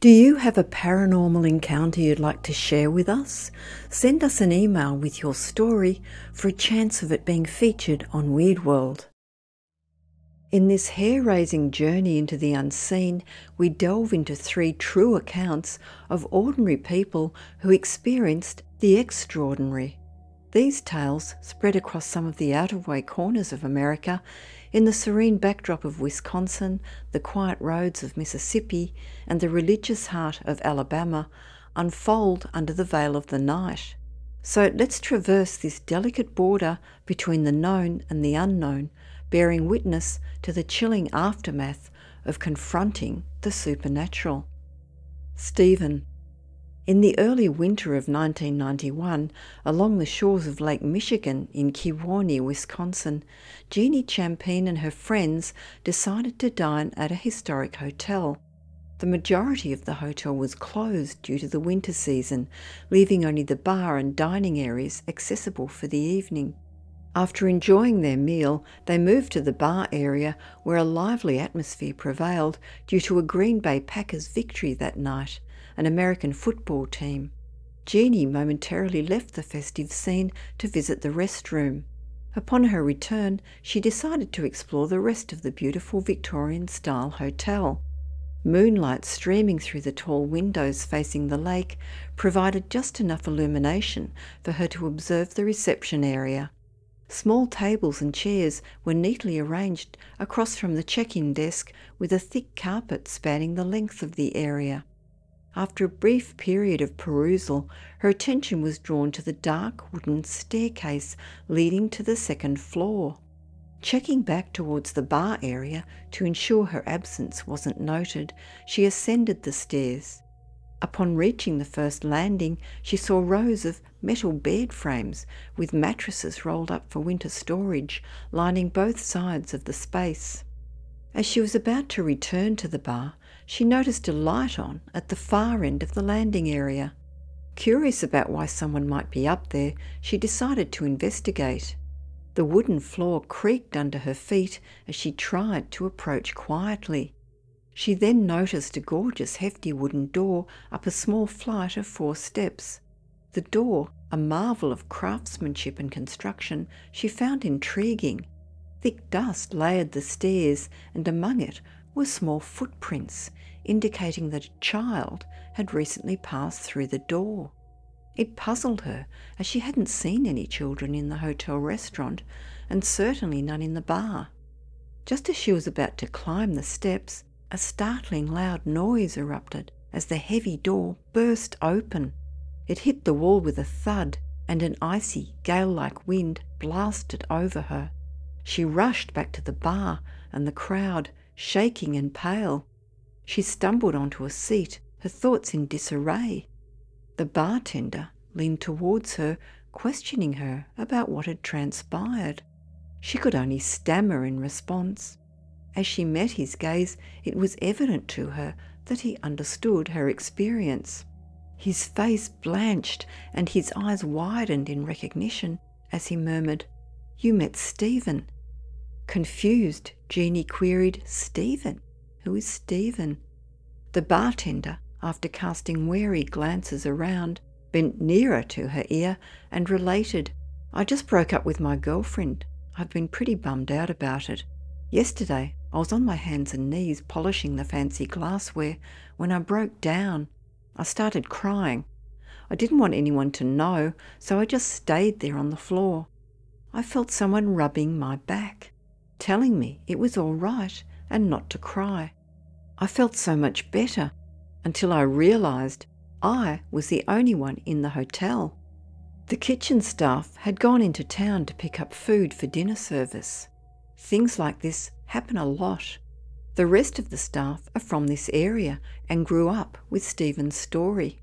Do you have a paranormal encounter you'd like to share with us? Send us an email with your story for a chance of it being featured on Weird World. In this hair-raising journey into the unseen, we delve into 3 true accounts of ordinary people who experienced the extraordinary. These tales spread across some of the out-of-way corners of America, in the serene backdrop of Wisconsin, the quiet roads of Mississippi, and the religious heart of Alabama, unfold under the veil of the night. So let's traverse this delicate border between the known and the unknown, bearing witness to the chilling aftermath of confronting the supernatural. Stephen. In the early winter of 1991, along the shores of Lake Michigan in Kewaunee, Wisconsin, Jeannie Champine and her friends decided to dine at a historic hotel. The majority of the hotel was closed due to the winter season, leaving only the bar and dining areas accessible for the evening. After enjoying their meal, they moved to the bar area where a lively atmosphere prevailed due to a Green Bay Packers victory that night, an American football team. Jeannie momentarily left the festive scene to visit the restroom. Upon her return, she decided to explore the rest of the beautiful Victorian-style hotel. Moonlight streaming through the tall windows facing the lake provided just enough illumination for her to observe the reception area. Small tables and chairs were neatly arranged across from the check-in desk, with a thick carpet spanning the length of the area. After a brief period of perusal, her attention was drawn to the dark wooden staircase leading to the second floor. Checking back towards the bar area to ensure her absence wasn't noted, she ascended the stairs. Upon reaching the first landing, she saw rows of metal bed frames with mattresses rolled up for winter storage, lining both sides of the space. As she was about to return to the bar, she noticed a light on at the far end of the landing area. Curious about why someone might be up there, she decided to investigate. The wooden floor creaked under her feet as she tried to approach quietly. She then noticed a gorgeous hefty wooden door up a small flight of 4 steps. The door, a marvel of craftsmanship and construction, she found intriguing. Thick dust layered the stairs, and among it were small footprints, indicating that a child had recently passed through the door. It puzzled her, as she hadn't seen any children in the hotel restaurant, and certainly none in the bar. Just as she was about to climb the steps, a startling loud noise erupted as the heavy door burst open. It hit the wall with a thud, and an icy, gale-like wind blasted over her. She rushed back to the bar, and the crowd, shaking and pale. She stumbled onto a seat, her thoughts in disarray. The bartender leaned towards her, questioning her about what had transpired. She could only stammer in response. As she met his gaze, it was evident to her that he understood her experience. His face blanched, and his eyes widened in recognition as he murmured, "You met Stephen." Confused, Jeannie queried, "Stephen? Who is Stephen?" The bartender, after casting wary glances around, bent nearer to her ear and related, "I just broke up with my girlfriend. I've been pretty bummed out about it. Yesterday, I was on my hands and knees polishing the fancy glassware when I broke down. I started crying. I didn't want anyone to know, so I just stayed there on the floor. I felt someone rubbing my back, telling me it was all right and not to cry. I felt so much better until I realised I was the only one in the hotel. The kitchen staff had gone into town to pick up food for dinner service. Things like this happen a lot. The rest of the staff are from this area and grew up with Stephen's story."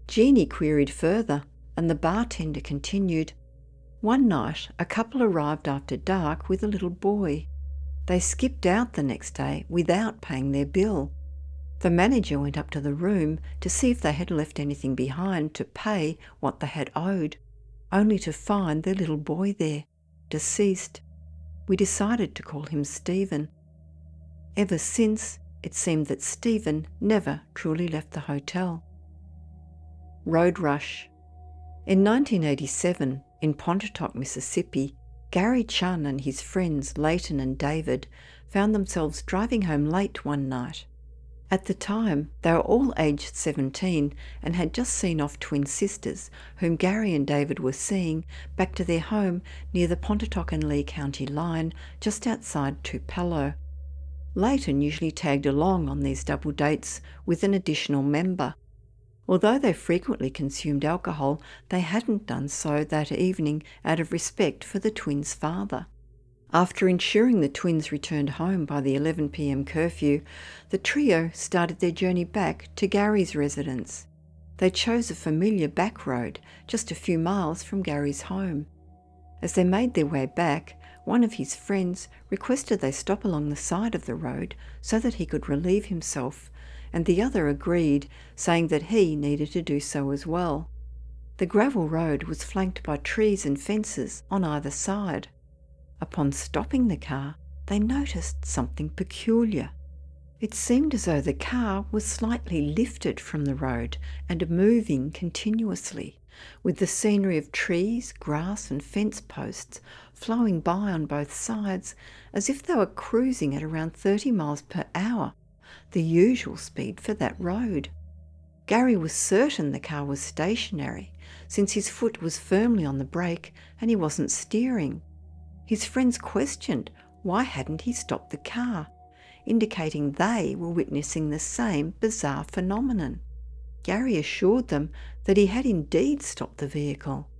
Jeannie queried further, and the bartender continued, "One night, a couple arrived after dark with a little boy. They skipped out the next day without paying their bill. The manager went up to the room to see if they had left anything behind to pay what they had owed, only to find their little boy there, deceased. We decided to call him Stephen. Ever since, it seemed that Stephen never truly left the hotel. Road rush. In 1987, in Pontotoc, Mississippi, Gary Chun and his friends Leighton and David found themselves driving home late one night. At the time, they were all aged 17 and had just seen off twin sisters, whom Gary and David were seeing, back to their home near the Pontotoc and Lee County line, just outside Tupelo. Leighton usually tagged along on these double dates with an additional member. Although they frequently consumed alcohol, they hadn't done so that evening out of respect for the twins' father. After ensuring the twins returned home by the 11 p.m. curfew, the trio started their journey back to Gary's residence. They chose a familiar back road just a few miles from Gary's home. As they made their way back, one of his friends requested they stop along the side of the road so that he could relieve himself, and the other agreed, saying that he needed to do so as well. The gravel road was flanked by trees and fences on either side. Upon stopping the car, they noticed something peculiar. It seemed as though the car was slightly lifted from the road and moving continuously, with the scenery of trees, grass and fence posts flowing by on both sides as if they were cruising at around 30 miles per hour, the usual speed for that road. Gary was certain the car was stationary, since his foot was firmly on the brake and he wasn't steering. His friends questioned why hadn't he stopped the car, indicating they were witnessing the same bizarre phenomenon. Gary assured them that he had indeed stopped the vehicle.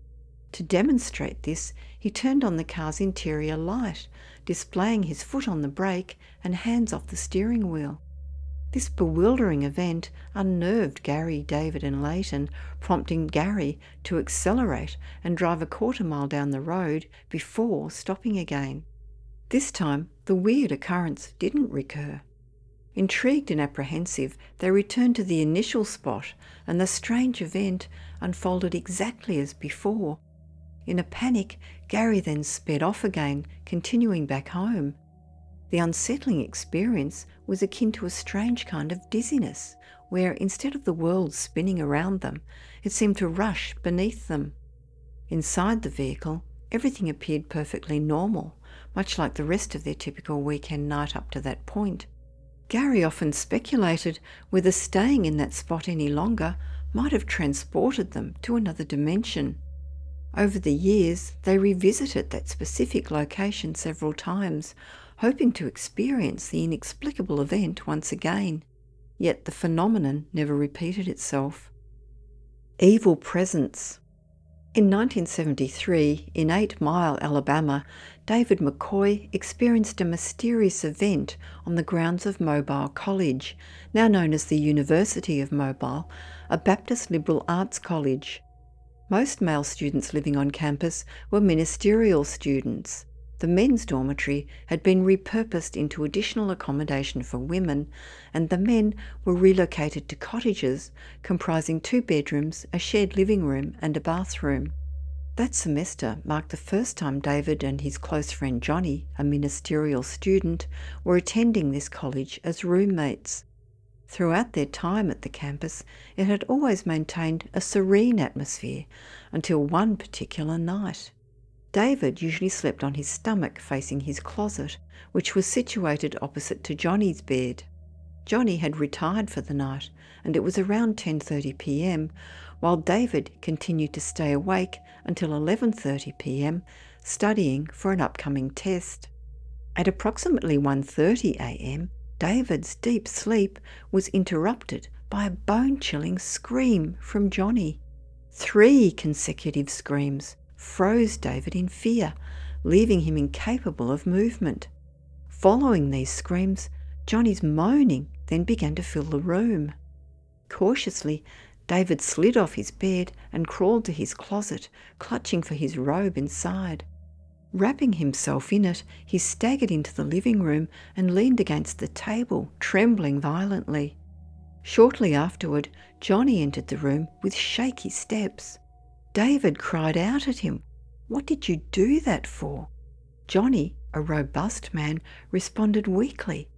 To demonstrate this, he turned on the car's interior light, displaying his foot on the brake and hands off the steering wheel. This bewildering event unnerved Gary, David and Leighton, prompting Gary to accelerate and drive a quarter-mile down the road before stopping again. This time, the weird occurrence didn't recur. Intrigued and apprehensive, they returned to the initial spot, and the strange event unfolded exactly as before. In a panic, Gary then sped off again, continuing back home. The unsettling experience was akin to a strange kind of dizziness, where instead of the world spinning around them, it seemed to rush beneath them. Inside the vehicle, everything appeared perfectly normal, much like the rest of their typical weekend night up to that point. Gary often speculated whether staying in that spot any longer might have transported them to another dimension. Over the years, they revisited that specific location several times, hoping to experience the inexplicable event once again. Yet the phenomenon never repeated itself. Evil presence. In 1973, in 8 Mile, Alabama, David McCoy experienced a mysterious event on the grounds of Mobile College, now known as the University of Mobile, a Baptist liberal arts college. Most male students living on campus were ministerial students. The men's dormitory had been repurposed into additional accommodation for women, and the men were relocated to cottages comprising 2 bedrooms, a shared living room and a bathroom. That semester marked the first time David and his close friend Johnny, a ministerial student, were attending this college as roommates. Throughout their time at the campus, it had always maintained a serene atmosphere until one particular night. David usually slept on his stomach facing his closet, which was situated opposite to Johnny's bed. Johnny had retired for the night, and it was around 10:30 p.m, while David continued to stay awake until 11:30 p.m, studying for an upcoming test. At approximately 1:30 a.m, David's deep sleep was interrupted by a bone-chilling scream from Johnny. 3 consecutive screams froze David in fear, leaving him incapable of movement. Following these screams, Johnny's moaning then began to fill the room. Cautiously, David slid off his bed and crawled to his closet, clutching for his robe inside. Wrapping himself in it, he staggered into the living room and leaned against the table, trembling violently. Shortly afterward, Johnny entered the room with shaky steps. David cried out at him, "What did you do that for?" Johnny, a robust man, responded weakly,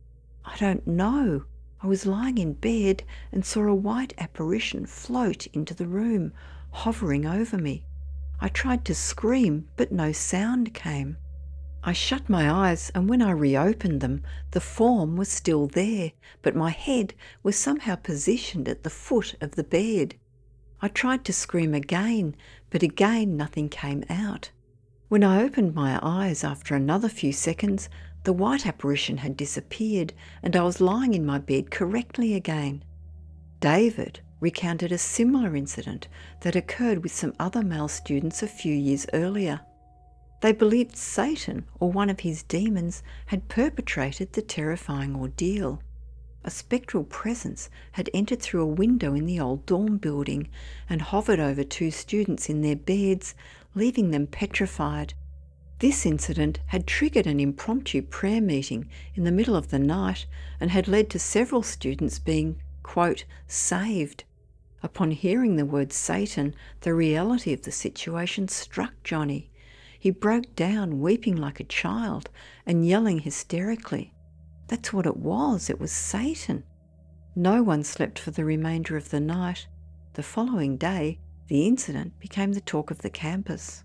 "I don't know. I was lying in bed and saw a white apparition float into the room, hovering over me. I tried to scream, but no sound came. I shut my eyes, and when I reopened them, the form was still there, but my head was somehow positioned at the foot of the bed. I tried to scream again, but again nothing came out. When I opened my eyes after another few seconds, the white apparition had disappeared, and I was lying in my bed correctly again. David recounted a similar incident that occurred with some other male students a few years earlier. They believed Satan or one of his demons had perpetrated the terrifying ordeal. A spectral presence had entered through a window in the old dorm building and hovered over two students in their beds, leaving them petrified. This incident had triggered an impromptu prayer meeting in the middle of the night and had led to several students being, quote, saved. Upon hearing the word Satan, the reality of the situation struck Johnny. He broke down, weeping like a child and yelling hysterically. That's what it was Satan. No one slept for the remainder of the night. The following day, the incident became the talk of the campus.